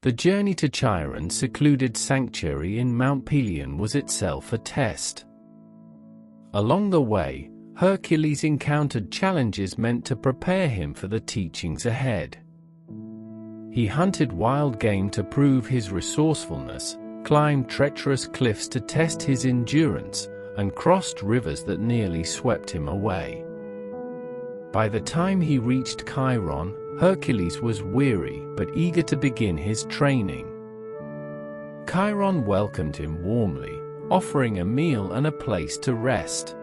The journey to Chiron's secluded sanctuary in Mount Pelion was itself a test. Along the way, Hercules encountered challenges meant to prepare him for the teachings ahead. He hunted wild game to prove his resourcefulness, climbed treacherous cliffs to test his endurance, and crossed rivers that nearly swept him away. By the time he reached Chiron, Hercules was weary but eager to begin his training. Chiron welcomed him warmly, offering a meal and a place to rest.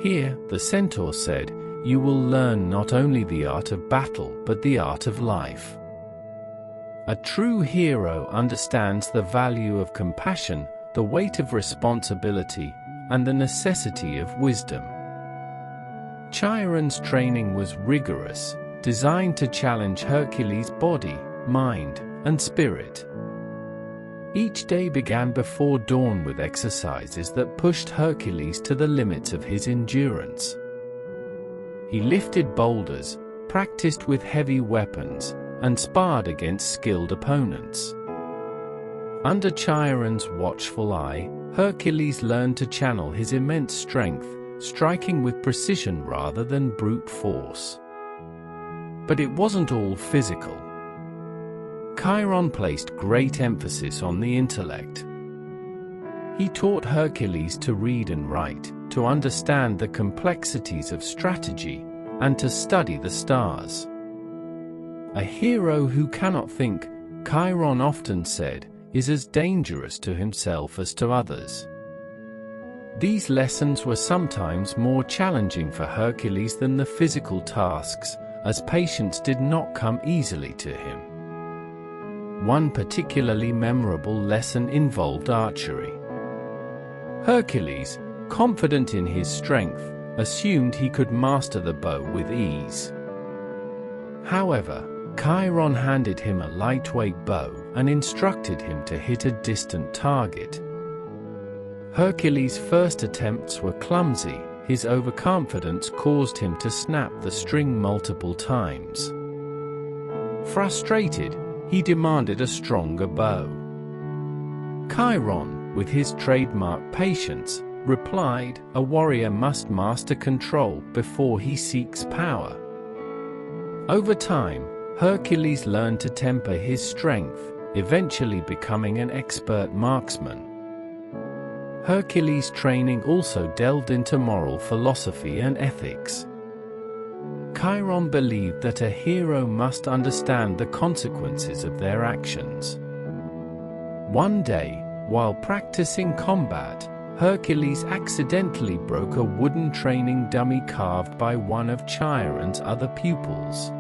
"Here," the centaur said, "you will learn not only the art of battle but the art of life. A true hero understands the value of compassion, the weight of responsibility, and the necessity of wisdom." Chiron's training was rigorous, designed to challenge Hercules' body, mind, and spirit. Each day began before dawn with exercises that pushed Hercules to the limits of his endurance. He lifted boulders, practiced with heavy weapons, and sparred against skilled opponents. Under Chiron's watchful eye, Hercules learned to channel his immense strength, striking with precision rather than brute force. But it wasn't all physical. Chiron placed great emphasis on the intellect. He taught Hercules to read and write, to understand the complexities of strategy, and to study the stars. "A hero who cannot think," Chiron often said, "is as dangerous to himself as to others." These lessons were sometimes more challenging for Hercules than the physical tasks, as patience did not come easily to him. One particularly memorable lesson involved archery. Hercules, confident in his strength, assumed he could master the bow with ease. However, Chiron handed him a lightweight bow and instructed him to hit a distant target. Hercules' first attempts were clumsy. His overconfidence caused him to snap the string multiple times. Frustrated, he demanded a stronger bow. Chiron, with his trademark patience, replied, "A warrior must master control before he seeks power." Over time, Hercules learned to temper his strength, eventually becoming an expert marksman. Hercules' training also delved into moral philosophy and ethics. Chiron believed that a hero must understand the consequences of their actions. One day, while practicing combat, Hercules accidentally broke a wooden training dummy carved by one of Chiron's other pupils.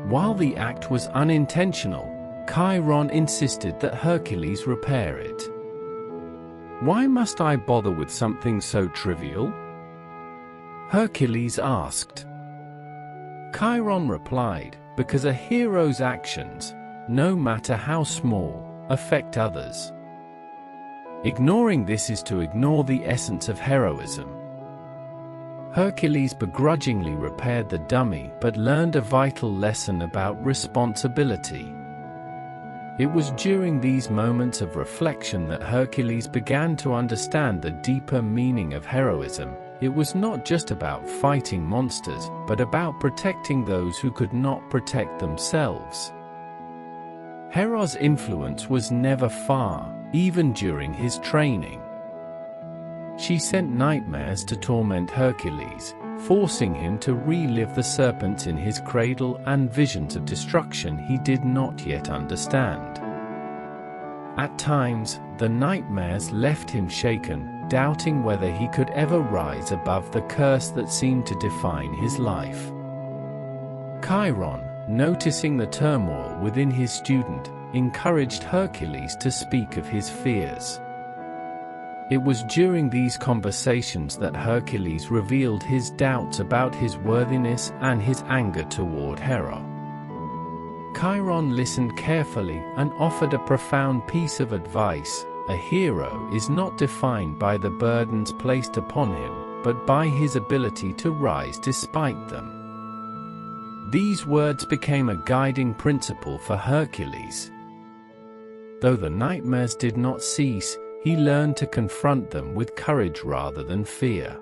While the act was unintentional, Chiron insisted that Hercules repair it. "Why must I bother with something so trivial?" Hercules asked. Chiron replied, "Because a hero's actions, no matter how small, affect others. Ignoring this is to ignore the essence of heroism." Hercules begrudgingly repaired the dummy but learned a vital lesson about responsibility. It was during these moments of reflection that Hercules began to understand the deeper meaning of heroism. It was not just about fighting monsters, but about protecting those who could not protect themselves. Hera's influence was never far, even during his training. She sent nightmares to torment Hercules, forcing him to relive the serpents in his cradle and visions of destruction he did not yet understand. At times, the nightmares left him shaken, doubting whether he could ever rise above the curse that seemed to define his life. Chiron, noticing the turmoil within his student, encouraged Hercules to speak of his fears. It was during these conversations that Hercules revealed his doubts about his worthiness and his anger toward Hera. Chiron listened carefully and offered a profound piece of advice: a hero is not defined by the burdens placed upon him, but by his ability to rise despite them. These words became a guiding principle for Hercules. Though the nightmares did not cease, he learned to confront them with courage rather than fear.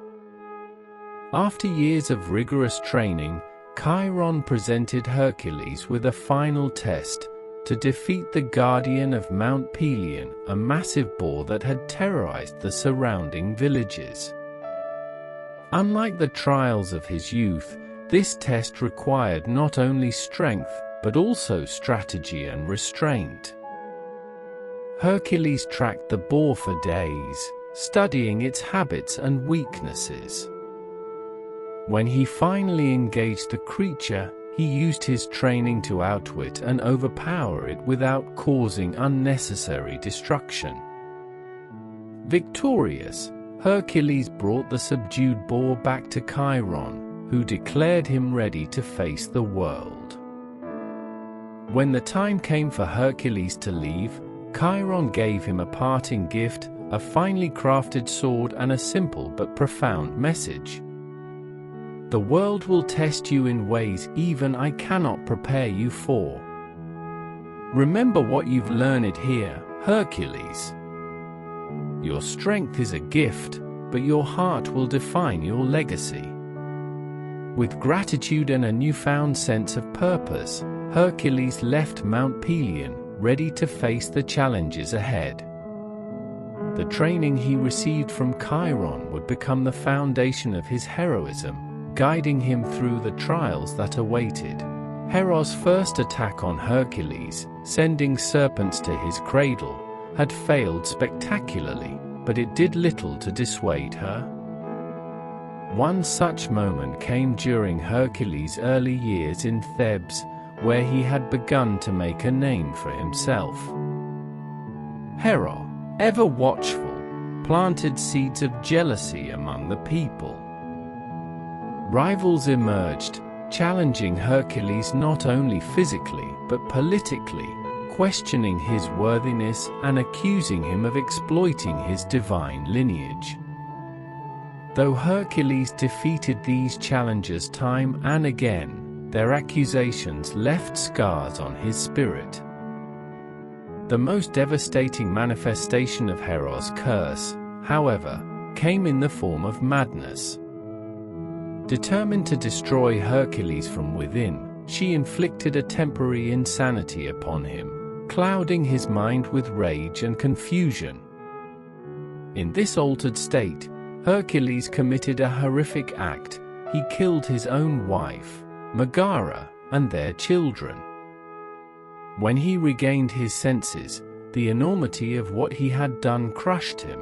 After years of rigorous training, Chiron presented Hercules with a final test: to defeat the guardian of Mount Pelion, a massive boar that had terrorized the surrounding villages. Unlike the trials of his youth, this test required not only strength, but also strategy and restraint. Hercules tracked the boar for days, studying its habits and weaknesses. When he finally engaged the creature, he used his training to outwit and overpower it without causing unnecessary destruction. Victorious, Hercules brought the subdued boar back to Chiron, who declared him ready to face the world. When the time came for Hercules to leave, Chiron gave him a parting gift, a finely crafted sword and a simple but profound message. The world will test you in ways even I cannot prepare you for. Remember what you've learned here, Hercules. Your strength is a gift, but your heart will define your legacy. With gratitude and a newfound sense of purpose, Hercules left Mount Pelion, ready to face the challenges ahead. The training he received from Chiron would become the foundation of his heroism, guiding him through the trials that awaited. Hera's first attack on Hercules, sending serpents to his cradle, had failed spectacularly, but it did little to dissuade her. One such moment came during Hercules' early years in Thebes, where he had begun to make a name for himself. Hera, ever watchful, planted seeds of jealousy among the people. Rivals emerged, challenging Hercules not only physically but politically, questioning his worthiness and accusing him of exploiting his divine lineage. Though Hercules defeated these challengers time and again, their accusations left scars on his spirit. The most devastating manifestation of Hera's curse, however, came in the form of madness. Determined to destroy Hercules from within, she inflicted a temporary insanity upon him, clouding his mind with rage and confusion. In this altered state, Hercules committed a horrific act. He killed his own wife, Megara, and their children. When he regained his senses, the enormity of what he had done crushed him.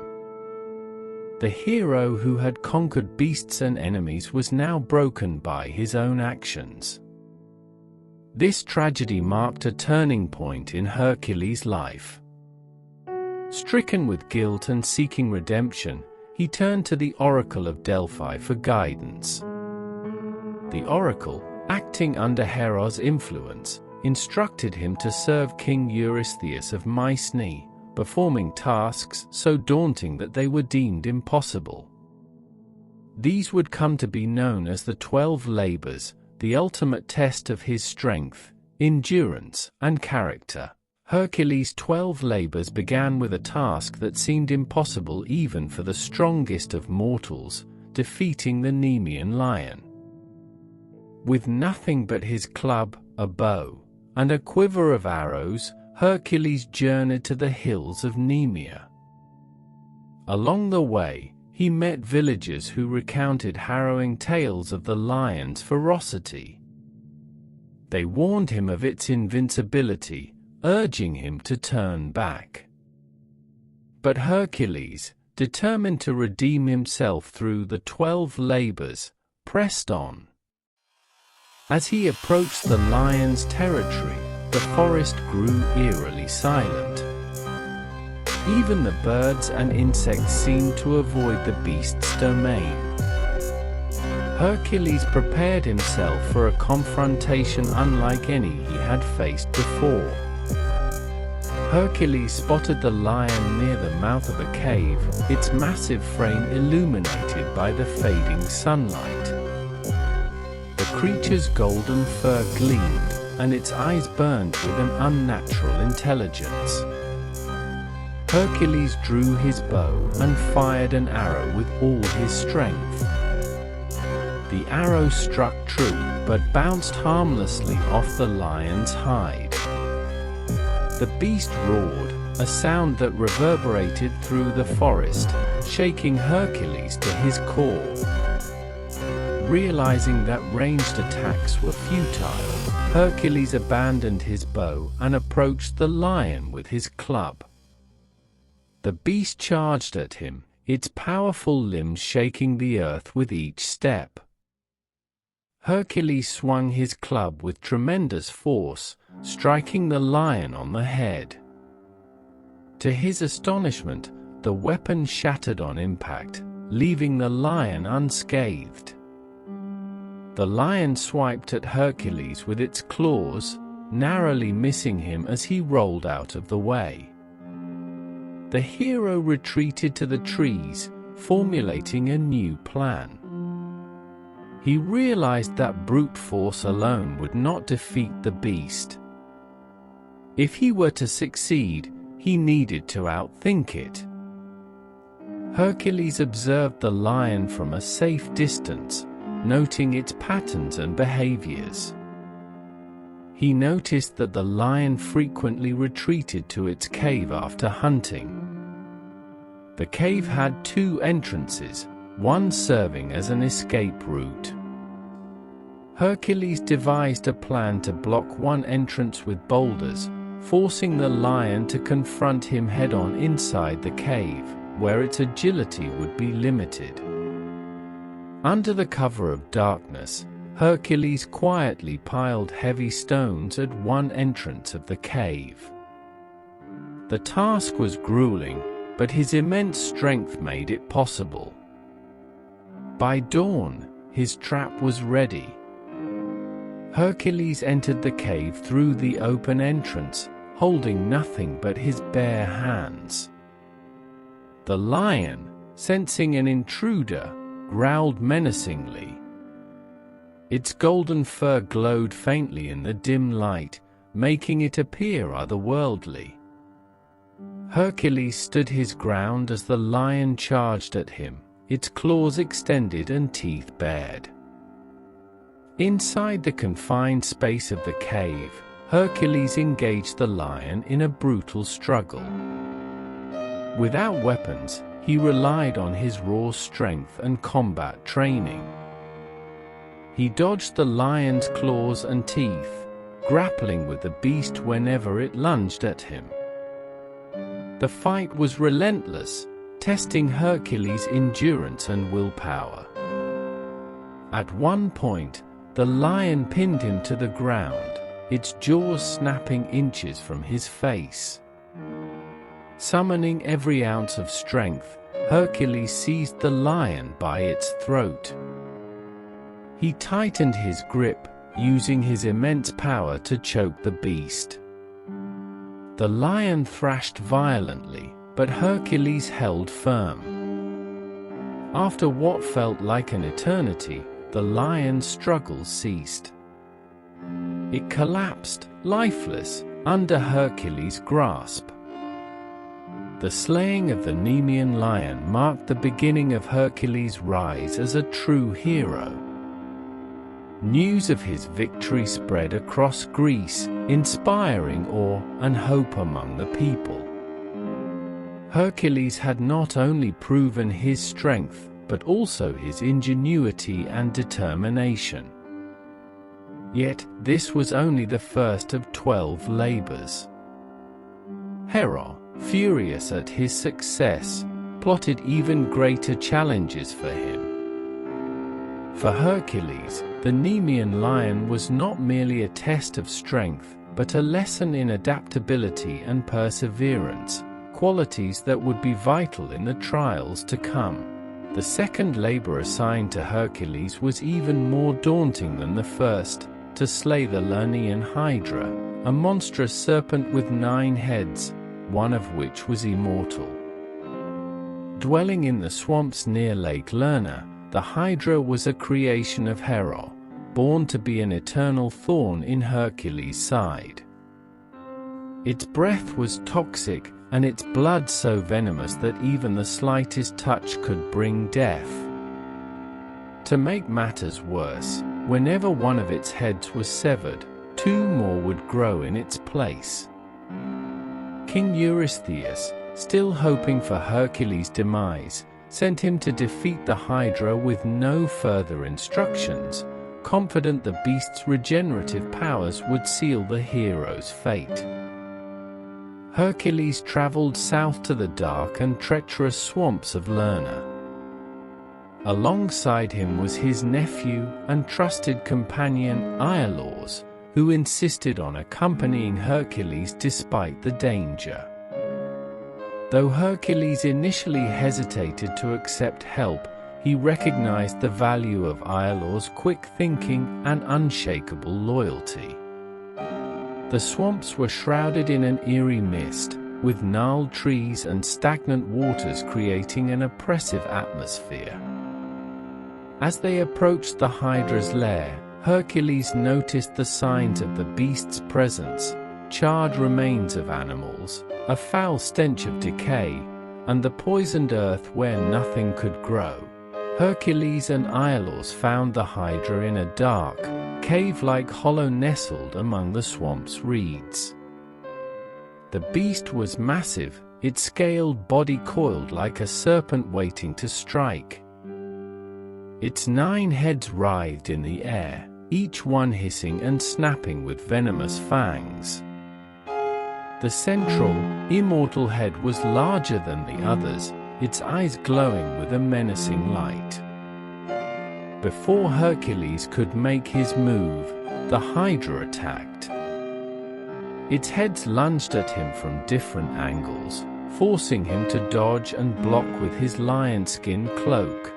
The hero who had conquered beasts and enemies was now broken by his own actions. This tragedy marked a turning point in Hercules' life. Stricken with guilt and seeking redemption, he turned to the Oracle of Delphi for guidance. The Oracle, acting under Hera's influence, instructed him to serve King Eurystheus of Mycenae, performing tasks so daunting that they were deemed impossible. These would come to be known as the 12 labors, the ultimate test of his strength, endurance, and character. Hercules' 12 labors began with a task that seemed impossible even for the strongest of mortals, defeating the Nemean Lion. With nothing but his club, a bow, and a quiver of arrows, Hercules journeyed to the hills of Nemea. Along the way, he met villagers who recounted harrowing tales of the lion's ferocity. They warned him of its invincibility, urging him to turn back. But Hercules, determined to redeem himself through the 12 labors, pressed on. As he approached the lion's territory, the forest grew eerily silent. Even the birds and insects seemed to avoid the beast's domain. Hercules prepared himself for a confrontation unlike any he had faced before. Hercules spotted the lion near the mouth of a cave, its massive frame illuminated by the fading sunlight. The creature's golden fur gleamed, and its eyes burned with an unnatural intelligence. Hercules drew his bow and fired an arrow with all his strength. The arrow struck true, but bounced harmlessly off the lion's hide. The beast roared, a sound that reverberated through the forest, shaking Hercules to his core. Realizing that ranged attacks were futile, Hercules abandoned his bow and approached the lion with his club. The beast charged at him, its powerful limbs shaking the earth with each step. Hercules swung his club with tremendous force, striking the lion on the head. To his astonishment, the weapon shattered on impact, leaving the lion unscathed. The lion swiped at Hercules with its claws, narrowly missing him as he rolled out of the way. The hero retreated to the trees, formulating a new plan. He realized that brute force alone would not defeat the beast. If he were to succeed, he needed to outthink it. Hercules observed the lion from a safe distance, noting its patterns and behaviors. He noticed that the lion frequently retreated to its cave after hunting. The cave had two entrances, one serving as an escape route. Hercules devised a plan to block one entrance with boulders, forcing the lion to confront him head-on inside the cave, where its agility would be limited. Under the cover of darkness, Hercules quietly piled heavy stones at one entrance of the cave. The task was grueling, but his immense strength made it possible. By dawn, his trap was ready. Hercules entered the cave through the open entrance, holding nothing but his bare hands. The lion, sensing an intruder, growled menacingly. Its golden fur glowed faintly in the dim light, making it appear otherworldly. Hercules stood his ground as the lion charged at him, its claws extended and teeth bared. Inside the confined space of the cave, Hercules engaged the lion in a brutal struggle. Without weapons, he relied on his raw strength and combat training. He dodged the lion's claws and teeth, grappling with the beast whenever it lunged at him. The fight was relentless, testing Hercules' endurance and willpower. At one point, the lion pinned him to the ground, its jaws snapping inches from his face. Summoning every ounce of strength, Hercules seized the lion by its throat. He tightened his grip, using his immense power to choke the beast. The lion thrashed violently, but Hercules held firm. After what felt like an eternity, the lion's struggle ceased. It collapsed, lifeless, under Hercules' grasp. The slaying of the Nemean Lion marked the beginning of Hercules' rise as a true hero. News of his victory spread across Greece, inspiring awe and hope among the people. Hercules had not only proven his strength, but also his ingenuity and determination. Yet, this was only the first of 12 labors. Hera, furious at his success, plotted even greater challenges for him. For Hercules, the Nemean Lion was not merely a test of strength, but a lesson in adaptability and perseverance, qualities that would be vital in the trials to come. The second labor assigned to Hercules was even more daunting than the first, to slay the Ceryneian Hydra, a monstrous serpent with 9 heads, one of which was immortal. Dwelling in the swamps near Lake Lerna, the Hydra was a creation of Hera, born to be an eternal thorn in Hercules' side. Its breath was toxic, and its blood so venomous that even the slightest touch could bring death. To make matters worse, whenever one of its heads was severed, two more would grow in its place. King Eurystheus, still hoping for Hercules' demise, sent him to defeat the Hydra with no further instructions, confident the beast's regenerative powers would seal the hero's fate. Hercules traveled south to the dark and treacherous swamps of Lerna. Alongside him was his nephew and trusted companion Iolaus, who insisted on accompanying Hercules despite the danger. Though Hercules initially hesitated to accept help, he recognized the value of Iolaus' quick thinking and unshakable loyalty. The swamps were shrouded in an eerie mist, with gnarled trees and stagnant waters creating an oppressive atmosphere. As they approached the Hydra's lair, Hercules noticed the signs of the beast's presence: charred remains of animals, a foul stench of decay, and the poisoned earth where nothing could grow. Hercules and Iolaus found the Hydra in a dark, cave-like hollow nestled among the swamp's reeds. The beast was massive, its scaled body coiled like a serpent waiting to strike. Its 9 heads writhed in the air, each one hissing and snapping with venomous fangs. The central, immortal head was larger than the others, its eyes glowing with a menacing light. Before Hercules could make his move, the Hydra attacked. Its heads lunged at him from different angles, forcing him to dodge and block with his lion skin cloak.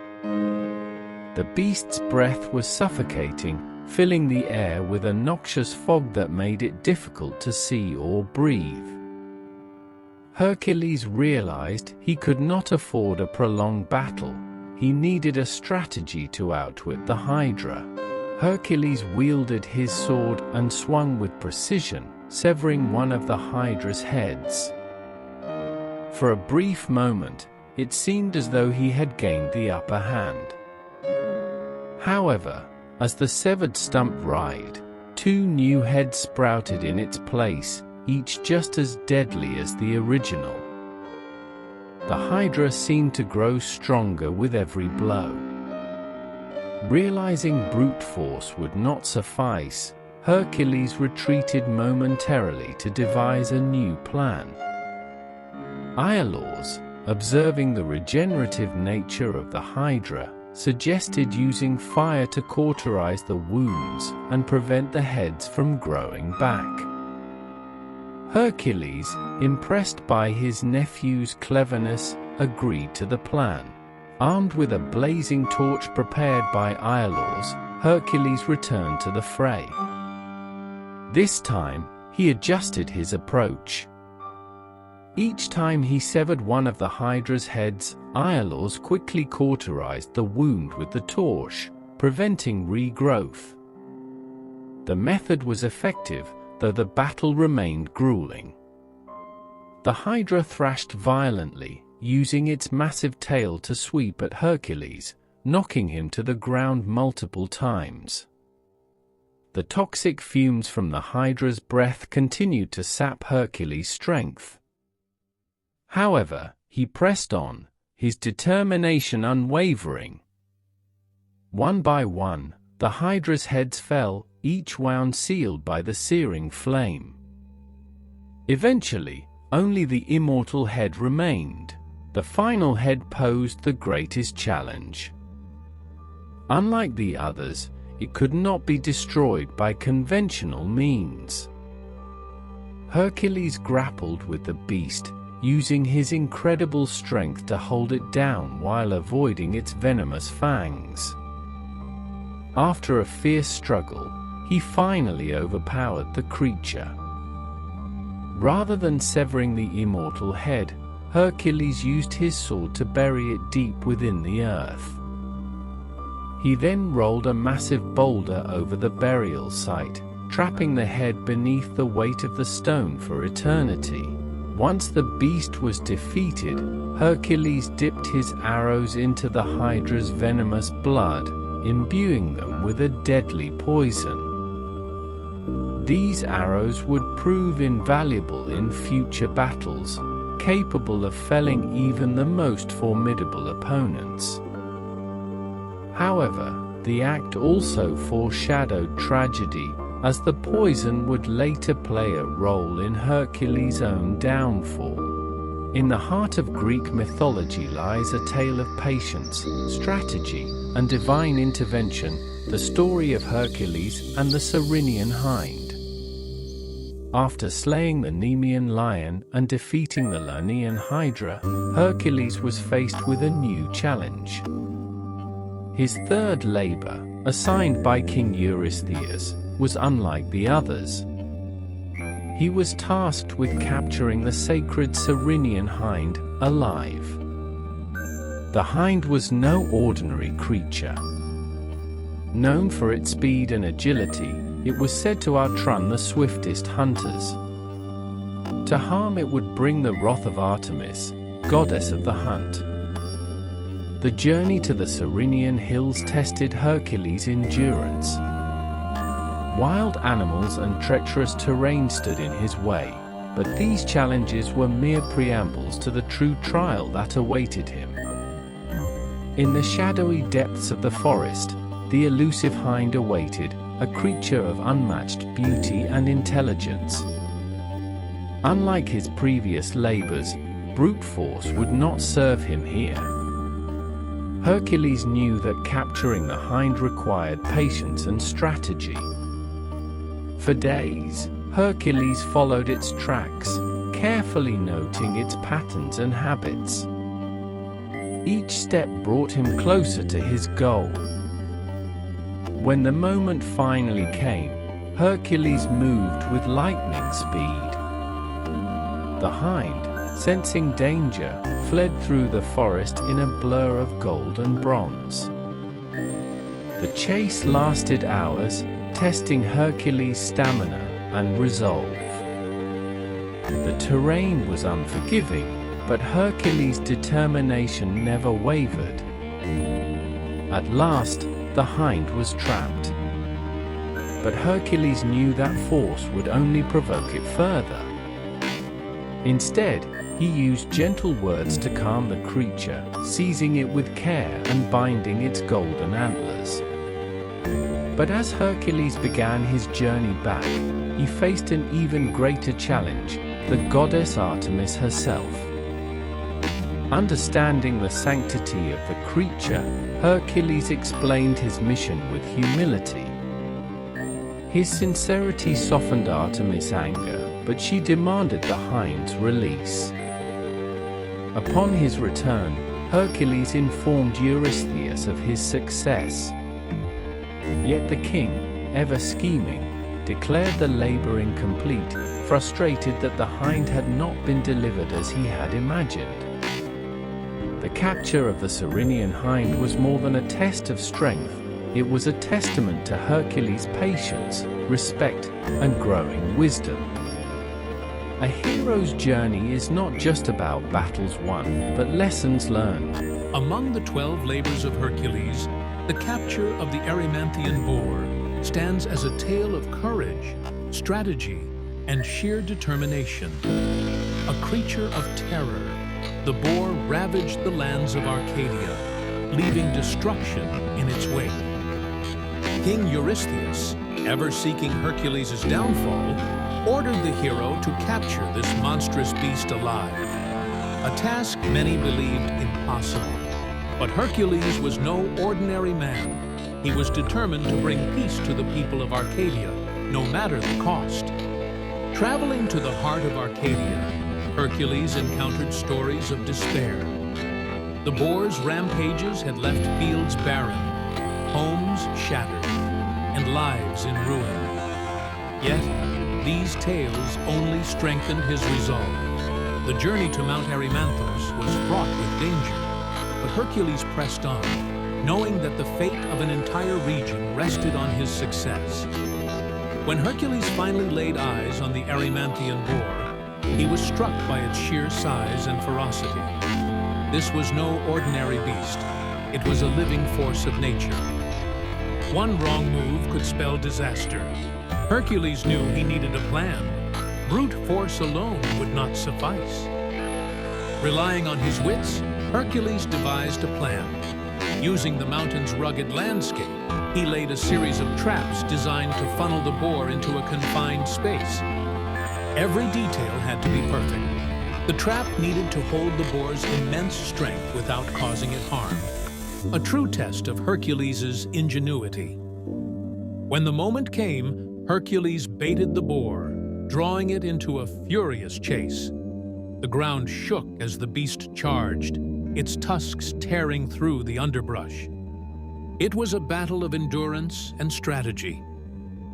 The beast's breath was suffocating, filling the air with a noxious fog that made it difficult to see or breathe. Hercules realized he could not afford a prolonged battle. He needed a strategy to outwit the Hydra. Hercules wielded his sword and swung with precision, severing one of the Hydra's heads. For a brief moment, it seemed as though he had gained the upper hand. However, as the severed stump writhed, 2 new heads sprouted in its place, each just as deadly as the original. The Hydra seemed to grow stronger with every blow. Realizing brute force would not suffice, Hercules retreated momentarily to devise a new plan. Iolaus, observing the regenerative nature of the Hydra, suggested using fire to cauterize the wounds and prevent the heads from growing back. Hercules, impressed by his nephew's cleverness, agreed to the plan. Armed with a blazing torch prepared by Iolaus, Hercules returned to the fray. This time, he adjusted his approach. Each time he severed one of the Hydra's heads, Iolaus quickly cauterized the wound with the torch, preventing regrowth. The method was effective, though the battle remained grueling. The Hydra thrashed violently, using its massive tail to sweep at Hercules, knocking him to the ground multiple times. The toxic fumes from the Hydra's breath continued to sap Hercules' strength. However, he pressed on, his determination unwavering. One by one, the Hydra's heads fell, each wound sealed by the searing flame. Eventually, only the immortal head remained. The final head posed the greatest challenge. Unlike the others, it could not be destroyed by conventional means. Hercules grappled with the beast, using his incredible strength to hold it down while avoiding its venomous fangs. After a fierce struggle, he finally overpowered the creature. Rather than severing the immortal head, Hercules used his sword to bury it deep within the earth. He then rolled a massive boulder over the burial site, trapping the head beneath the weight of the stone for eternity. Once the beast was defeated, Hercules dipped his arrows into the Hydra's venomous blood, imbuing them with a deadly poison. These arrows would prove invaluable in future battles, capable of felling even the most formidable opponents. However, the act also foreshadowed tragedy, as the poison would later play a role in Hercules' own downfall. In the heart of Greek mythology lies a tale of patience, strategy, and divine intervention, the story of Hercules and the Ceryneian Hind. After slaying the Nemean Lion and defeating the Lernaean Hydra, Hercules was faced with a new challenge. His third labor, assigned by King Eurystheus, was unlike the others. He was tasked with capturing the sacred Ceryneian Hind alive. The hind was no ordinary creature. Known for its speed and agility, it was said to outrun the swiftest hunters. To harm it would bring the wrath of Artemis, goddess of the hunt. The journey to the Ceryneian hills tested Hercules' endurance. Wild animals and treacherous terrain stood in his way, but these challenges were mere preambles to the true trial that awaited him. In the shadowy depths of the forest, the elusive hind awaited, a creature of unmatched beauty and intelligence. Unlike his previous labors, brute force would not serve him here. Hercules knew that capturing the hind required patience and strategy. For days, Hercules followed its tracks, carefully noting its patterns and habits. Each step brought him closer to his goal. When the moment finally came, Hercules moved with lightning speed. The hind, sensing danger, fled through the forest in a blur of gold and bronze. The chase lasted hours, testing Hercules' stamina and resolve. The terrain was unforgiving, but Hercules' determination never wavered. At last, the hind was trapped. But Hercules knew that force would only provoke it further. Instead, he used gentle words to calm the creature, seizing it with care and binding its golden antlers. But as Hercules began his journey back, he faced an even greater challenge, the goddess Artemis herself. Understanding the sanctity of the creature, Hercules explained his mission with humility. His sincerity softened Artemis' anger, but she demanded the hind's release. Upon his return, Hercules informed Eurystheus of his success. Yet the king, ever scheming, declared the labor incomplete, frustrated that the hind had not been delivered as he had imagined. The capture of the Ceryneian hind was more than a test of strength, it was a testament to Hercules' patience, respect, and growing wisdom. A hero's journey is not just about battles won, but lessons learned. Among the 12 labors of Hercules, the capture of the Erymanthian boar stands as a tale of courage, strategy, and sheer determination. A creature of terror, the boar ravaged the lands of Arcadia, leaving destruction in its wake. King Eurystheus, ever seeking Hercules' downfall, ordered the hero to capture this monstrous beast alive, a task many believed impossible. But Hercules was no ordinary man. He was determined to bring peace to the people of Arcadia, no matter the cost. Traveling to the heart of Arcadia, Hercules encountered stories of despair. The boar's rampages had left fields barren, homes shattered, and lives in ruin. Yet, these tales only strengthened his resolve. The journey to Mount Erymanthos was fraught with danger, but Hercules pressed on, knowing that the fate of an entire region rested on his success. When Hercules finally laid eyes on the Erymanthian boar, he was struck by its sheer size and ferocity. This was no ordinary beast. It was a living force of nature. One wrong move could spell disaster. Hercules knew he needed a plan. Brute force alone would not suffice. Relying on his wits, Hercules devised a plan. Using the mountain's rugged landscape, he laid a series of traps designed to funnel the boar into a confined space. Every detail had to be perfect. The trap needed to hold the boar's immense strength without causing it harm. A true test of Hercules' ingenuity. When the moment came, Hercules baited the boar, drawing it into a furious chase. The ground shook as the beast charged, its tusks tearing through the underbrush. It was a battle of endurance and strategy.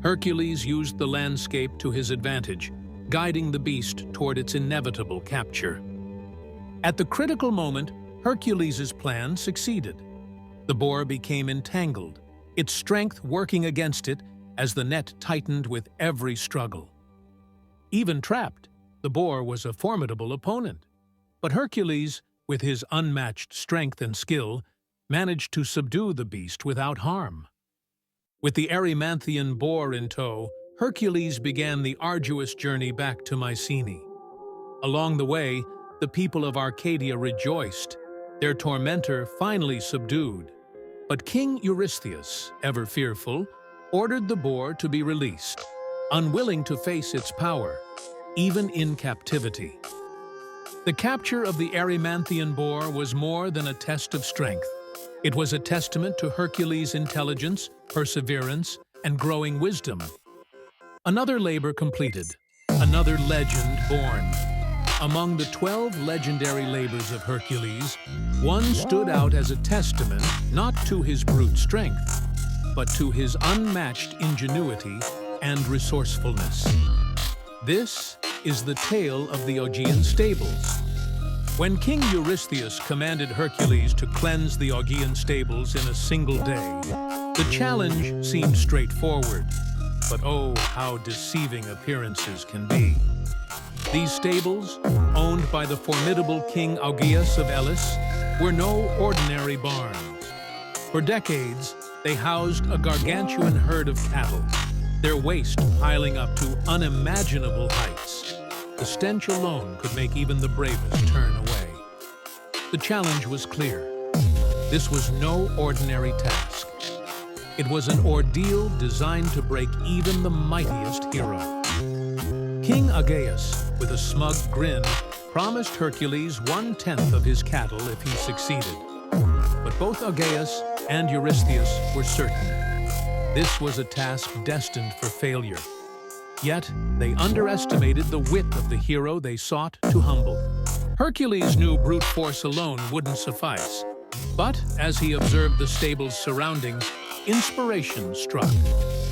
Hercules used the landscape to his advantage, guiding the beast toward its inevitable capture. At the critical moment, Hercules' plan succeeded. The boar became entangled, its strength working against it as the net tightened with every struggle. Even trapped, the boar was a formidable opponent. But Hercules, with his unmatched strength and skill, managed to subdue the beast without harm. With the Erymanthian boar in tow, Hercules began the arduous journey back to Mycenae. Along the way, the people of Arcadia rejoiced, their tormentor finally subdued. But King Eurystheus, ever fearful, ordered the boar to be released, unwilling to face its power, even in captivity. The capture of the Erymanthian boar was more than a test of strength. It was a testament to Hercules' intelligence, perseverance, and growing wisdom. Another labor completed, another legend born. Among the 12 legendary labors of Hercules, one stood out as a testament not to his brute strength, but to his unmatched ingenuity and resourcefulness. This is the tale of the Augean stables. When King Eurystheus commanded Hercules to cleanse the Augean stables in a single day, the challenge seemed straightforward, but oh, how deceiving appearances can be. These stables, owned by the formidable King Augeas of Elis, were no ordinary barns. For decades, they housed a gargantuan herd of cattle, their waste piling up to unimaginable heights. The stench alone could make even the bravest turn away. The challenge was clear. This was no ordinary task. It was an ordeal designed to break even the mightiest hero. King Augeas, with a smug grin, promised Hercules 1/10 of his cattle if he succeeded. But both Augeas and Eurystheus were certain. This was a task destined for failure. Yet, they underestimated the wit of the hero they sought to humble. Hercules knew brute force alone wouldn't suffice. But as he observed the stable's surroundings, inspiration struck.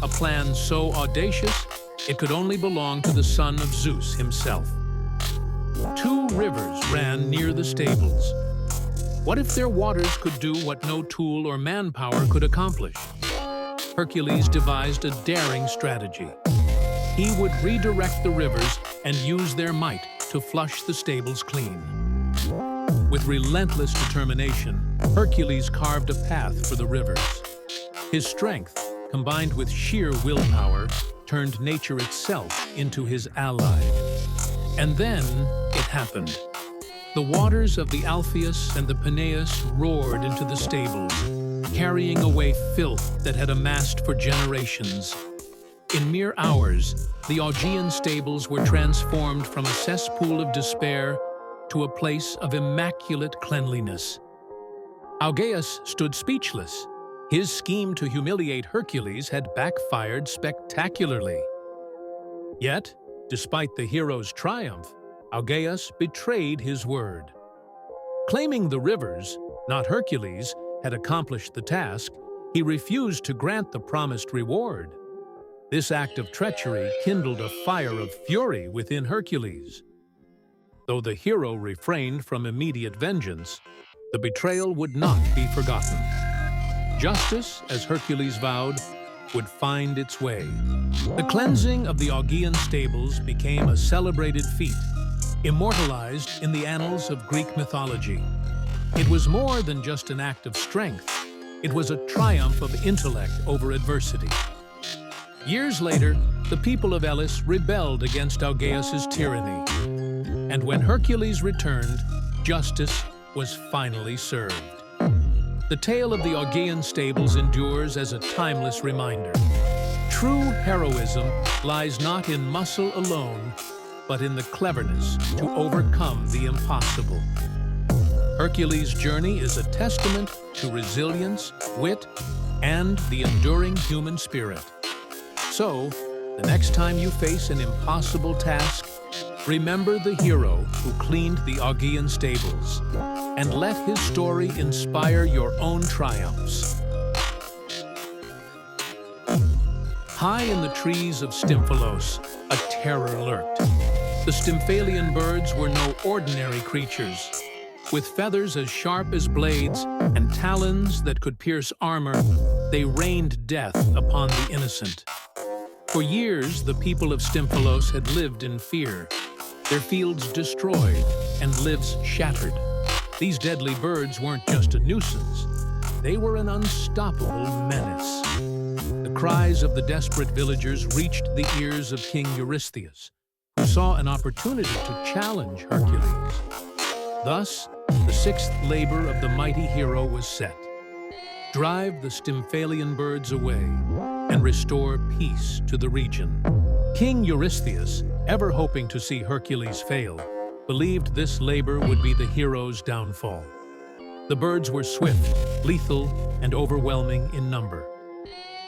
A plan so audacious, it could only belong to the son of Zeus himself. 2 rivers ran near the stables. What if their waters could do what no tool or manpower could accomplish? Hercules devised a daring strategy. He would redirect the rivers and use their might to flush the stables clean. With relentless determination, Hercules carved a path for the rivers. His strength, combined with sheer willpower, turned nature itself into his ally. And then it happened. The waters of the Alpheus and the Peneus roared into the stables, carrying away filth that had amassed for generations. In mere hours, the Augean stables were transformed from a cesspool of despair to a place of immaculate cleanliness. Augeas stood speechless. His scheme to humiliate Hercules had backfired spectacularly. Yet, despite the hero's triumph, Augeas betrayed his word. Claiming the rivers, not Hercules, had accomplished the task, he refused to grant the promised reward. This act of treachery kindled a fire of fury within Hercules. Though the hero refrained from immediate vengeance, the betrayal would not be forgotten. Justice, as Hercules vowed, would find its way. The cleansing of the Augean stables became a celebrated feat, immortalized in the annals of Greek mythology. It was more than just an act of strength. It was a triumph of intellect over adversity. Years later, the people of Elis rebelled against Augeas's tyranny. And when Hercules returned, justice was finally served. The tale of the Augean stables endures as a timeless reminder. True heroism lies not in muscle alone, but in the cleverness to overcome the impossible. Hercules' journey is a testament to resilience, wit, and the enduring human spirit. So, the next time you face an impossible task, remember the hero who cleaned the Augean stables, and let his story inspire your own triumphs. High in the trees of Stymphalos, a terror lurked. The Stymphalian birds were no ordinary creatures. With feathers as sharp as blades and talons that could pierce armor, they rained death upon the innocent. For years, the people of Stymphalos had lived in fear, their fields destroyed and lives shattered. These deadly birds weren't just a nuisance, they were an unstoppable menace. The cries of the desperate villagers reached the ears of King Eurystheus, who saw an opportunity to challenge Hercules. Thus, the sixth labor of the mighty hero was set: drive the Stymphalian birds away and restore peace to the region. King Eurystheus, ever hoping to see Hercules fail, believed this labor would be the hero's downfall. The birds were swift, lethal, and overwhelming in number.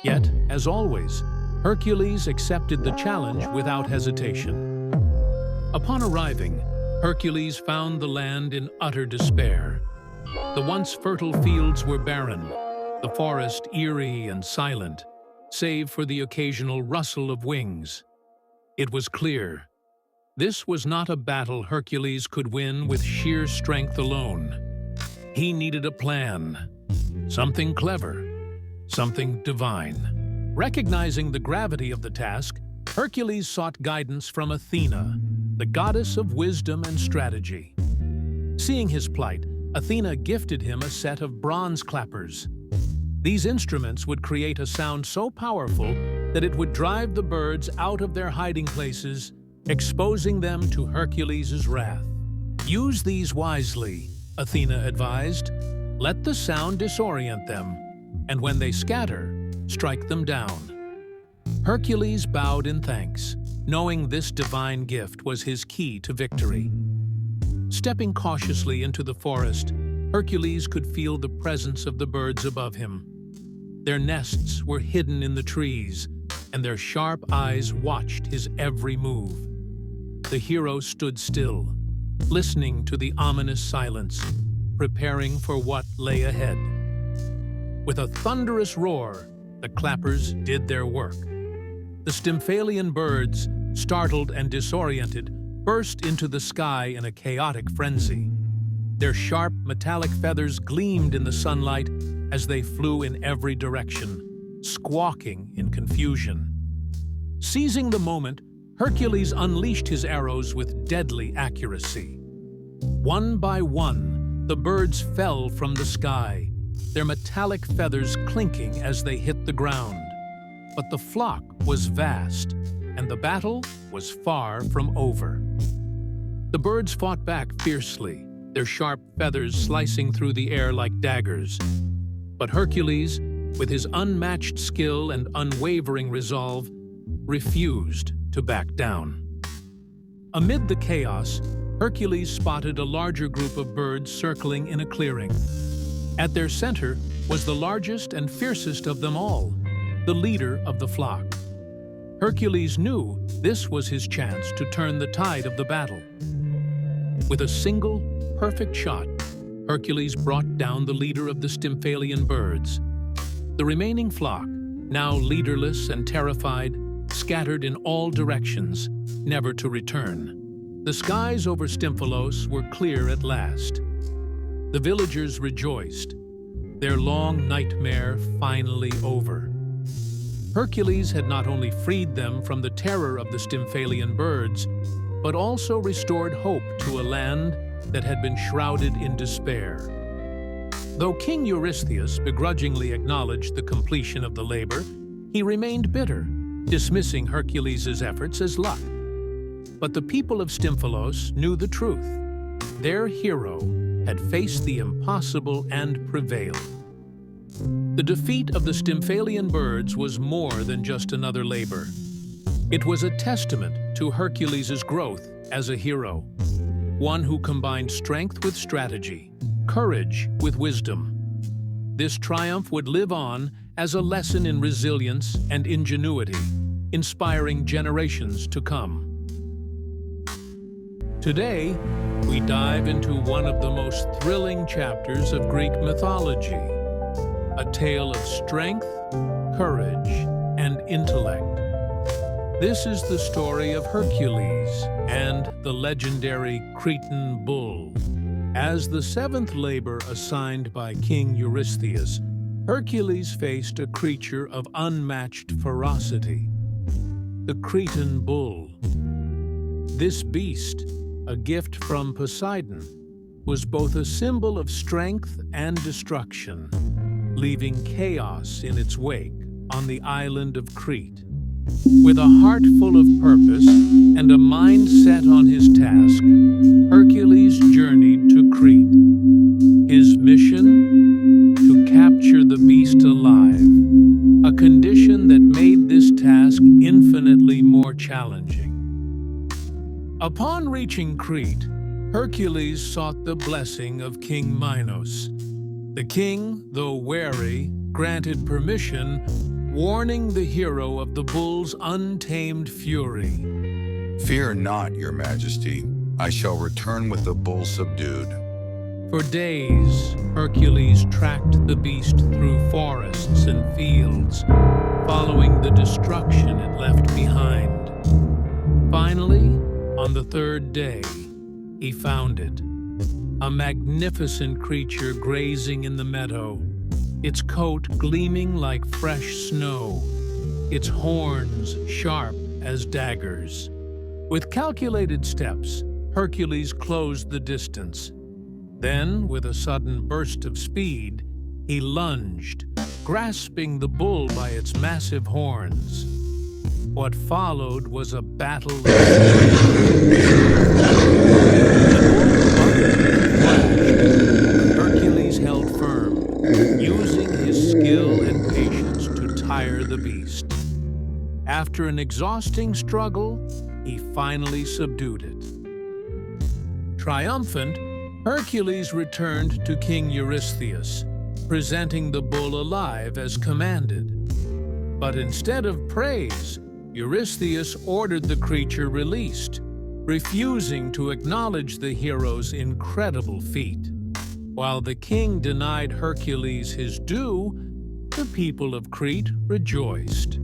Yet, as always, Hercules accepted the challenge without hesitation. Upon arriving, Hercules found the land in utter despair. The once fertile fields were barren, the forest eerie and silent, save for the occasional rustle of wings. It was clear. This was not a battle Hercules could win with sheer strength alone. He needed a plan, something clever, something divine. Recognizing the gravity of the task, Hercules sought guidance from Athena, the goddess of wisdom and strategy. Seeing his plight, Athena gifted him a set of bronze clappers. These instruments would create a sound so powerful that it would drive the birds out of their hiding places, exposing them to Hercules' wrath. Use these wisely, Athena advised. Let the sound disorient them, and when they scatter, strike them down. Hercules bowed in thanks, knowing this divine gift was his key to victory. Stepping cautiously into the forest, Hercules could feel the presence of the birds above him. Their nests were hidden in the trees, and their sharp eyes watched his every move. The hero stood still, listening to the ominous silence, preparing for what lay ahead. With a thunderous roar, the clappers did their work. The Stymphalian birds, startled and disoriented, burst into the sky in a chaotic frenzy. Their sharp, metallic feathers gleamed in the sunlight as they flew in every direction, squawking in confusion. Seizing the moment, Hercules unleashed his arrows with deadly accuracy. One by one, the birds fell from the sky, their metallic feathers clinking as they hit the ground. But the flock was vast, and the battle was far from over. The birds fought back fiercely, their sharp feathers slicing through the air like daggers. But Hercules, with his unmatched skill and unwavering resolve, refused to back down. Amid the chaos, Hercules spotted a larger group of birds circling in a clearing. At their center was the largest and fiercest of them all, the leader of the flock. Hercules knew this was his chance to turn the tide of the battle. With a single, perfect shot, Hercules brought down the leader of the Stymphalian birds. The remaining flock, now leaderless and terrified, scattered in all directions, never to return. The skies over Stymphalos were clear at last. The villagers rejoiced. their long nightmare finally over. Hercules had not only freed them from the terror of the Stymphalian birds, but also restored hope to a land that had been shrouded in despair. Though King Eurystheus begrudgingly acknowledged the completion of the labor, he remained bitter, dismissing Hercules' efforts as luck. But the people of Stymphalos knew the truth. Their hero had faced the impossible and prevailed. The defeat of the Stymphalian birds was more than just another labor. It was a testament to Hercules' growth as a hero, one who combined strength with strategy, courage with wisdom. This triumph would live on as a lesson in resilience and ingenuity, inspiring generations to come. Today, we dive into one of the most thrilling chapters of Greek mythology, a tale of strength, courage, and intellect. This is the story of Hercules and the legendary Cretan bull. As the seventh labor assigned by King Eurystheus, Hercules faced a creature of unmatched ferocity, the Cretan bull. This beast, a gift from Poseidon, was both a symbol of strength and destruction, leaving chaos in its wake on the island of Crete. With a heart full of purpose and a mind set on his task, Hercules journeyed to Crete. His mission? To capture the beast alive, a condition that made this task infinitely more challenging. Upon reaching Crete, Hercules sought the blessing of King Minos. The king, though wary, granted permission, warning the hero of the bull's untamed fury. "Fear not, your majesty. I shall return with the bull subdued." For days, Hercules tracked the beast through forests and fields, following the destruction it left behind. Finally, on the third day, he found it. A magnificent creature grazing in the meadow, its coat gleaming like fresh snow, its horns sharp as daggers. With calculated steps, Hercules closed the distance. Then, with a sudden burst of speed, he lunged, grasping the bull by its massive horns. What followed was a battle of Hercules held firm, using his skill and patience to tire the beast. After an exhausting struggle, he finally subdued it. Triumphant, Hercules returned to King Eurystheus, presenting the bull alive as commanded. But instead of praise, Eurystheus ordered the creature released, refusing to acknowledge the hero's incredible feat. While the king denied Hercules his due, the people of Crete rejoiced.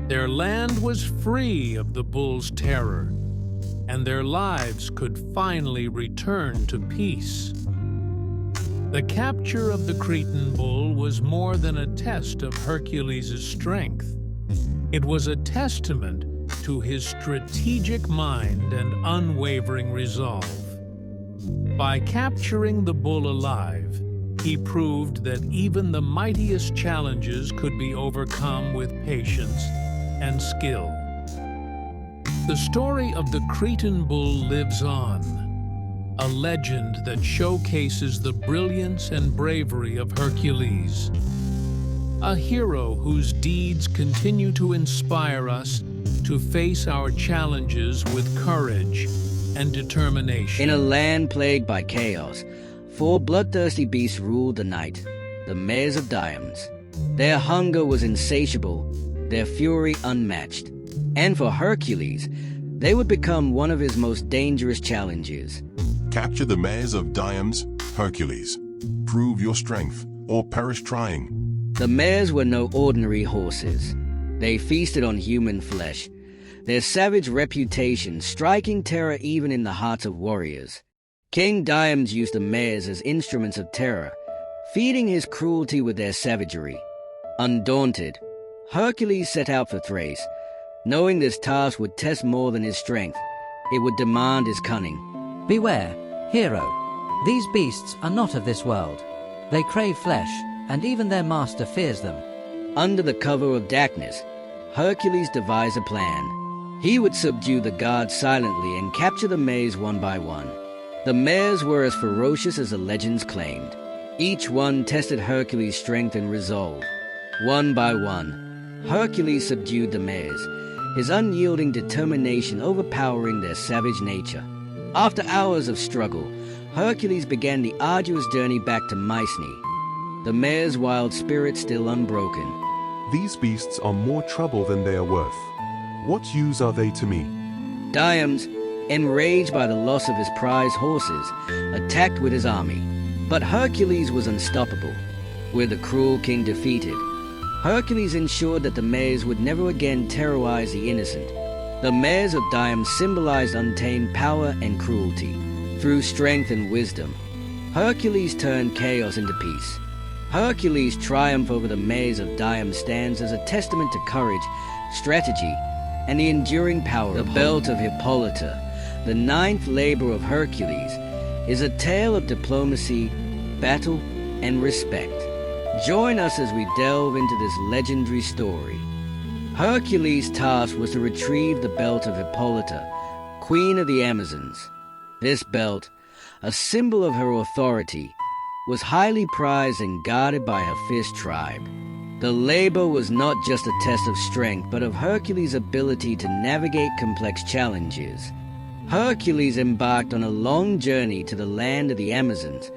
Their land was free of the bull's terror, and their lives could finally return to peace. The capture of the Cretan bull was more than a test of Hercules' strength. It was a testament to his strategic mind and unwavering resolve. By capturing the bull alive, he proved that even the mightiest challenges could be overcome with patience and skill. The story of the Cretan bull lives on, a legend that showcases the brilliance and bravery of Hercules, a hero whose deeds continue to inspire us to face our challenges with courage and determination. In a land plagued by chaos, 4 bloodthirsty beasts ruled the night, the mares of Diams. Their hunger was insatiable, their fury unmatched. And for Hercules, they would become one of his most dangerous challenges. Capture the mares of Diams, Hercules. Prove your strength, or perish trying. The mares were no ordinary horses. They feasted on human flesh, their savage reputation striking terror even in the hearts of warriors. King Diams used the mares as instruments of terror, feeding his cruelty with their savagery. Undaunted, Hercules set out for Thrace, knowing this task would test more than his strength. It would demand his cunning. Beware, hero. These beasts are not of this world. They crave flesh, and even their master fears them. Under the cover of darkness, Hercules devised a plan. He would subdue the guards silently and capture the mares one by one. The mares were as ferocious as the legends claimed. Each one tested Hercules' strength and resolve. One by one, Hercules subdued the mares, his unyielding determination overpowering their savage nature. After hours of struggle, Hercules began the arduous journey back to Mycenae, the mare's wild spirit still unbroken. These beasts are more trouble than they are worth. What use are they to me? Diams, enraged by the loss of his prized horses, attacked with his army. But Hercules was unstoppable. With the cruel king defeated, Hercules ensured that the mares would never again terrorize the innocent. The mares of Diam symbolized untamed power and cruelty. Through strength and wisdom, Hercules turned chaos into peace. Hercules' triumph over the mares of Diam stands as a testament to courage, strategy, and the enduring power of the belt of Hippolyta, the ninth labor of Hercules, is a tale of diplomacy, battle, and respect. Join us as we delve into this legendary story. Hercules' task was to retrieve the belt of Hippolyta, queen of the Amazons. This belt, a symbol of her authority, was highly prized and guarded by her fierce tribe. The labor was not just a test of strength, but of Hercules' ability to navigate complex challenges. Hercules embarked on a long journey to the land of the Amazons,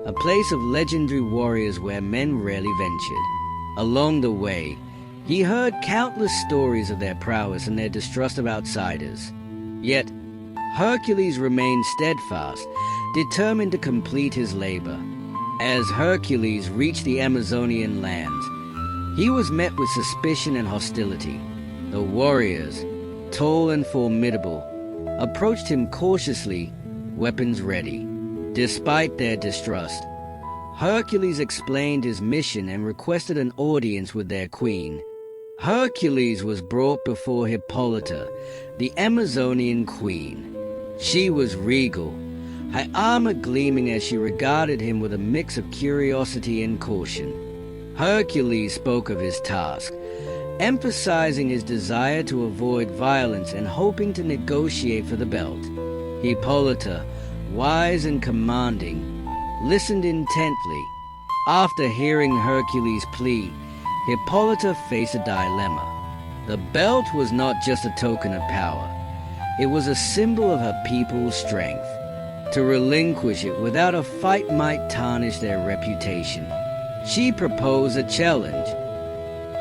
a place of legendary warriors where men rarely ventured. Along the way, he heard countless stories of their prowess and their distrust of outsiders. Yet, Hercules remained steadfast, determined to complete his labor. As Hercules reached the Amazonian lands, he was met with suspicion and hostility. The warriors, tall and formidable, approached him cautiously, weapons ready. Despite their distrust, Hercules explained his mission and requested an audience with their queen. Hercules was brought before Hippolyta, the Amazonian queen. She was regal, her armor gleaming as she regarded him with a mix of curiosity and caution. Hercules spoke of his task, emphasizing his desire to avoid violence and hoping to negotiate for the belt. Hippolyta, wise and commanding, listened intently. After hearing Hercules' plea, Hippolyta faced a dilemma. The belt was not just a token of power. It was a symbol of her people's strength. To relinquish it without a fight might tarnish their reputation. She proposed a challenge.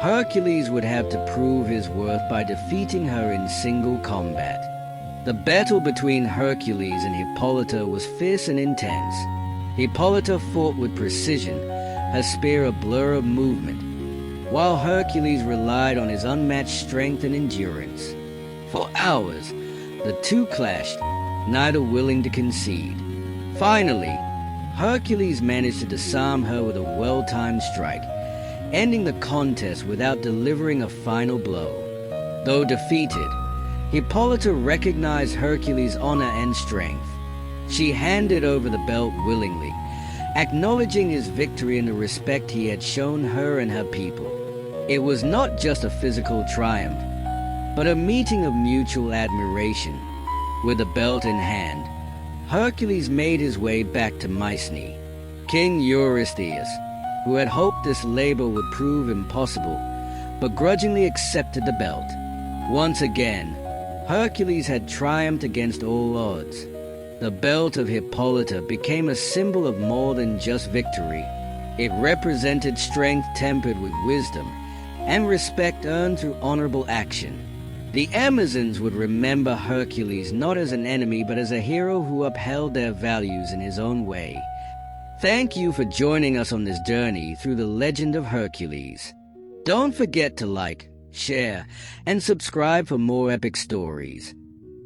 Hercules would have to prove his worth by defeating her in single combat. The battle between Hercules and Hippolyta was fierce and intense. Hippolyta fought with precision, her spear a blur of movement, while Hercules relied on his unmatched strength and endurance. For hours, the two clashed, neither willing to concede. Finally, Hercules managed to disarm her with a well-timed strike, ending the contest without delivering a final blow. Though defeated, Hippolyta recognized Hercules' honor and strength. She handed over the belt willingly, acknowledging his victory and the respect he had shown her and her people. It was not just a physical triumph, but a meeting of mutual admiration. With the belt in hand, Hercules made his way back to Mycenae. King Eurystheus, who had hoped this labor would prove impossible, begrudgingly accepted the belt. Once again, Hercules had triumphed against all odds. The belt of Hippolyta became a symbol of more than just victory. It represented strength tempered with wisdom and respect earned through honorable action. The Amazons would remember Hercules not as an enemy but as a hero who upheld their values in his own way. Thank you for joining us on this journey through the legend of Hercules. Don't forget to like, share, and subscribe for more epic stories.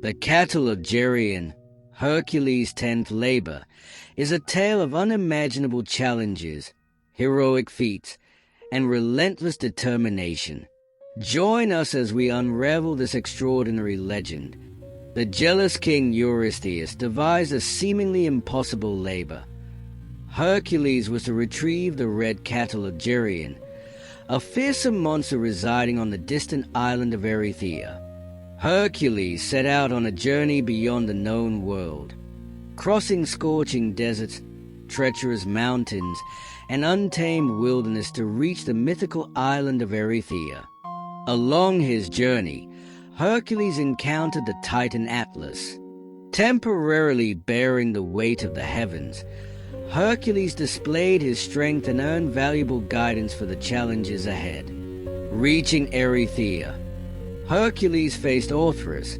The Cattle of Geryon, Hercules' 10th labor, is a tale of unimaginable challenges, heroic feats, and relentless determination. Join us as we unravel this extraordinary legend. The jealous king Eurystheus devised a seemingly impossible labor. Hercules was to retrieve the red cattle of Geryon, a fearsome monster residing on the distant island of Erythea. Hercules set out on a journey beyond the known world, crossing scorching deserts, treacherous mountains, and untamed wilderness to reach the mythical island of Erythea. Along his journey, Hercules encountered the Titan Atlas. Temporarily bearing the weight of the heavens, Hercules displayed his strength and earned valuable guidance for the challenges ahead. Reaching Erythea, Hercules faced Orthrus,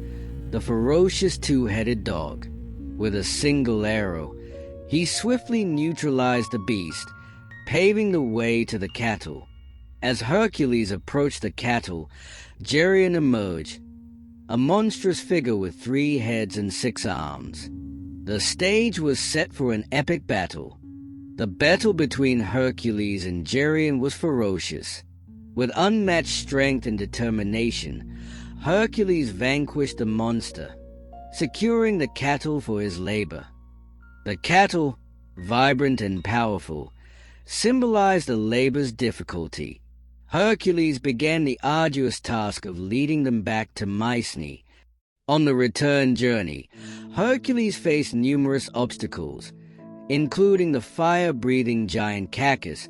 the ferocious two-headed dog. With a single arrow, he swiftly neutralized the beast, paving the way to the cattle. As Hercules approached the cattle, Geryon emerged, a monstrous figure with 3 heads and 6 arms. The stage was set for an epic battle. The battle between Hercules and Geryon was ferocious. With unmatched strength and determination, Hercules vanquished the monster, securing the cattle for his labor. The cattle, vibrant and powerful, symbolized the labor's difficulty. Hercules began the arduous task of leading them back to Mycenae. On the return journey, Hercules faced numerous obstacles, including the fire-breathing giant Cacus,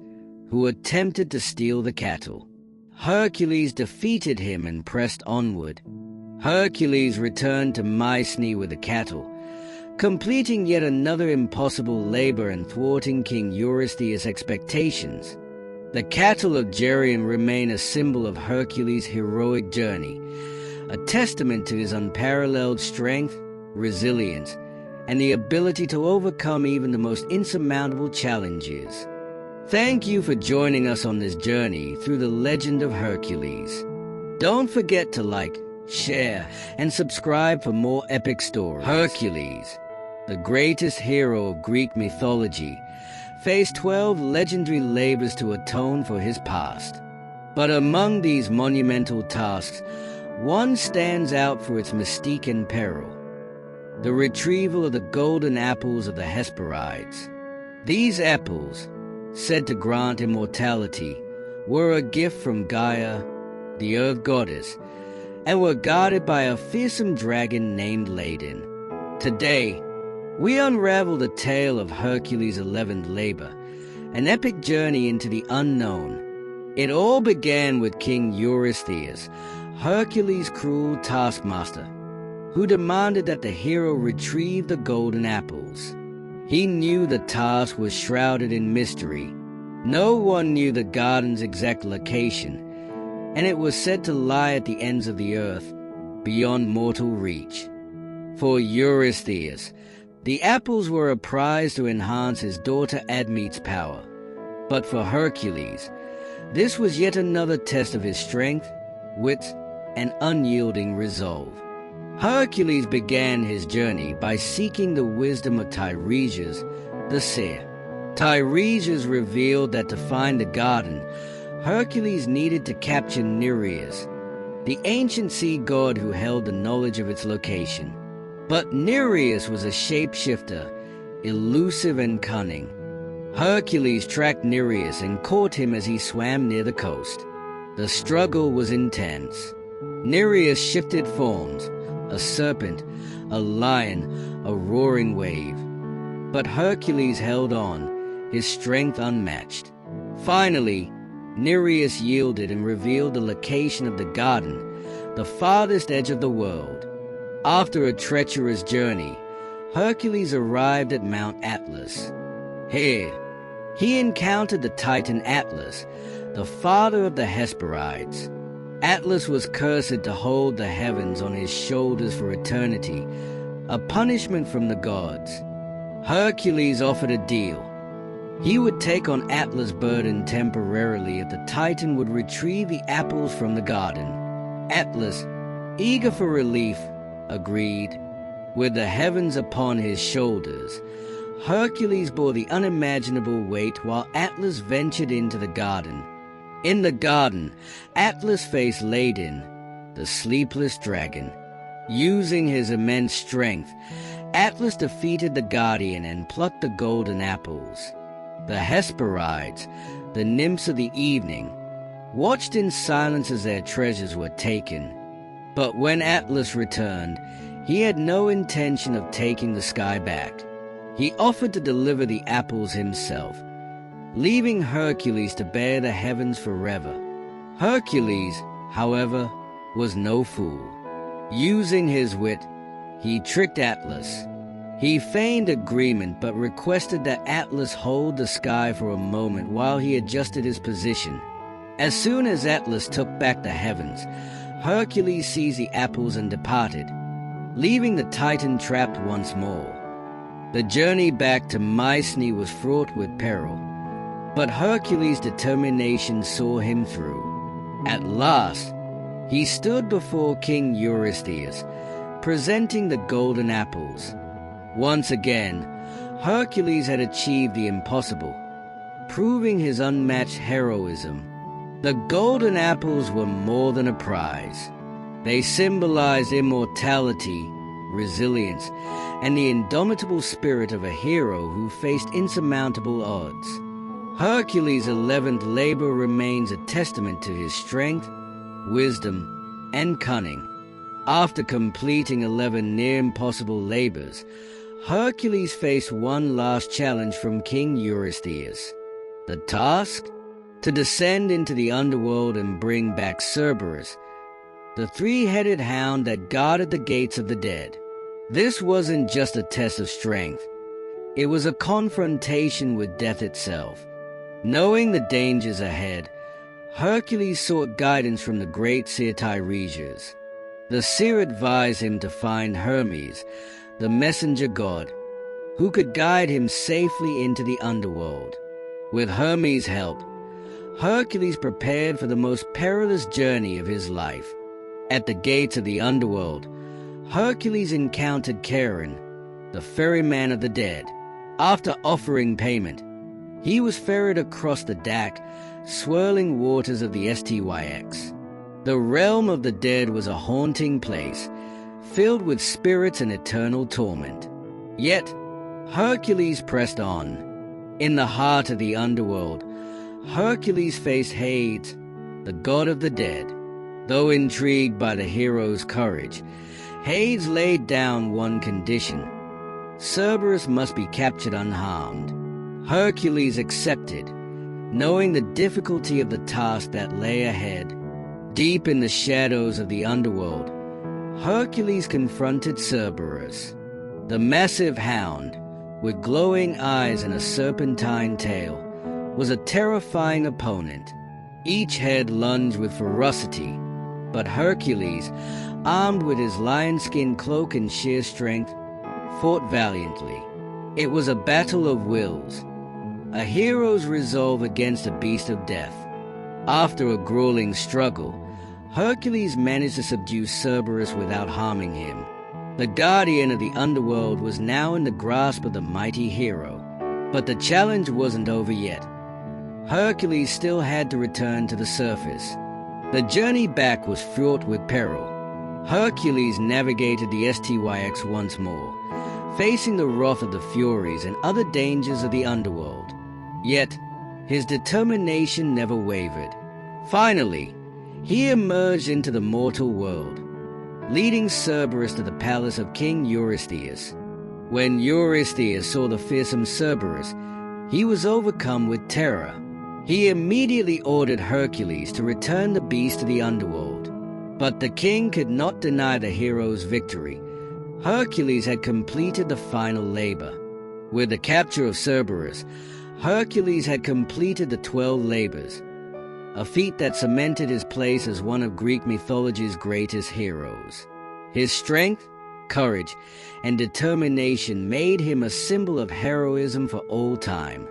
who attempted to steal the cattle. Hercules defeated him and pressed onward. Hercules returned to Mycenae with the cattle, completing yet another impossible labor and thwarting King Eurystheus' expectations. The cattle of Geryon remain a symbol of Hercules' heroic journey, a testament to his unparalleled strength, resilience, and the ability to overcome even the most insurmountable challenges. Thank you for joining us on this journey through the legend of Hercules. Don't forget to like, share, and subscribe for more epic stories. Hercules, the greatest hero of Greek mythology, faced 12 legendary labors to atone for his past. But among these monumental tasks, one stands out for its mystique and peril: the retrieval of the golden apples of the Hesperides. These apples, said to grant immortality, were a gift from Gaia, the earth goddess, and were guarded by a fearsome dragon named Ladon. Today, we unravel the tale of Hercules' 11th labor, an epic journey into the unknown. It all began with King Eurystheus, Hercules' cruel taskmaster, who demanded that the hero retrieve the golden apples. He knew the task was shrouded in mystery. No one knew the garden's exact location, and it was said to lie at the ends of the earth, beyond mortal reach. For Eurystheus, the apples were a prize to enhance his daughter Admete's power. But for Hercules, this was yet another test of his strength, wit, and unyielding resolve. Hercules began his journey by seeking the wisdom of Tiresias, the seer. Tiresias revealed that to find the garden, Hercules needed to capture Nereus, the ancient sea god who held the knowledge of its location. But Nereus was a shapeshifter, elusive and cunning. Hercules tracked Nereus and caught him as he swam near the coast. The struggle was intense. Nereus shifted forms: a serpent, a lion, a roaring wave. But Hercules held on, his strength unmatched. Finally, Nereus yielded and revealed the location of the garden, the farthest edge of the world. After a treacherous journey, Hercules arrived at Mount Atlas. Here, he encountered the Titan Atlas, the father of the Hesperides. Atlas was cursed to hold the heavens on his shoulders for eternity, a punishment from the gods. Hercules offered a deal. He would take on Atlas' burden temporarily if the Titan would retrieve the apples from the garden. Atlas, eager for relief, agreed. With the heavens upon his shoulders, Hercules bore the unimaginable weight while Atlas ventured into the garden. In the garden, Atlas faced Ladin, the sleepless dragon. Using his immense strength, Atlas defeated the Guardian and plucked the golden apples. The Hesperides, the nymphs of the evening, watched in silence as their treasures were taken. But when Atlas returned, he had no intention of taking the sky back. He offered to deliver the apples himself, leaving Hercules to bear the heavens forever. Hercules, however, was no fool. Using his wit, he tricked Atlas. He feigned agreement but requested that Atlas hold the sky for a moment while he adjusted his position. As soon as Atlas took back the heavens, Hercules seized the apples and departed, leaving the Titan trapped once more. The journey back to Mycenae was fraught with peril, but Hercules' determination saw him through. At last, he stood before King Eurystheus, presenting the golden apples. Once again, Hercules had achieved the impossible, proving his unmatched heroism. The golden apples were more than a prize. They symbolized immortality, resilience, and the indomitable spirit of a hero who faced insurmountable odds. Hercules' 11th labor remains a testament to his strength, wisdom, and cunning. After completing 11 near-impossible labors, Hercules faced one last challenge from King Eurystheus. The task? To descend into the underworld and bring back Cerberus, the three-headed hound that guarded the gates of the dead. This wasn't just a test of strength. It was a confrontation with death itself. Knowing the dangers ahead, Hercules sought guidance from the great seer Tiresias. The seer advised him to find Hermes, the messenger god, who could guide him safely into the underworld. With Hermes' help, Hercules prepared for the most perilous journey of his life. At the gates of the underworld, Hercules encountered Charon, the ferryman of the dead. After offering payment, he was ferried across the dark, swirling waters of the Styx. The realm of the dead was a haunting place, filled with spirits and eternal torment. Yet, Hercules pressed on. In the heart of the underworld, Hercules faced Hades, the god of the dead. Though intrigued by the hero's courage, Hades laid down one condition: Cerberus must be captured unharmed. Hercules accepted, knowing the difficulty of the task that lay ahead. Deep in the shadows of the underworld, Hercules confronted Cerberus. The massive hound, with glowing eyes and a serpentine tail, was a terrifying opponent. Each head lunged with ferocity, but Hercules, armed with his lion-skin cloak and sheer strength, fought valiantly. It was a battle of wills, a hero's resolve against a beast of death. After a grueling struggle, Hercules managed to subdue Cerberus without harming him. The guardian of the underworld was now in the grasp of the mighty hero, but the challenge wasn't over yet. Hercules still had to return to the surface. The journey back was fraught with peril. Hercules navigated the Styx once more, facing the wrath of the Furies and other dangers of the underworld. Yet, his determination never wavered. Finally, he emerged into the mortal world, leading Cerberus to the palace of King Eurystheus. When Eurystheus saw the fearsome Cerberus, he was overcome with terror. He immediately ordered Hercules to return the beast to the underworld. But the king could not deny the hero's victory. Hercules had completed the final labor. With the capture of Cerberus, Hercules had completed the 12 labors, a feat that cemented his place as one of Greek mythology's greatest heroes. His strength, courage, and determination made him a symbol of heroism for all time.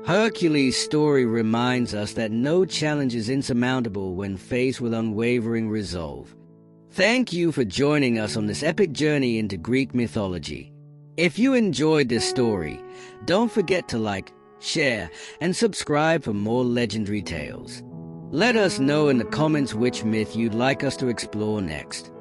Hercules' story reminds us that no challenge is insurmountable when faced with unwavering resolve. Thank you for joining us on this epic journey into Greek mythology. If you enjoyed this story, don't forget to like, share, and subscribe for more legendary tales. Let us know in the comments which myth you'd like us to explore next.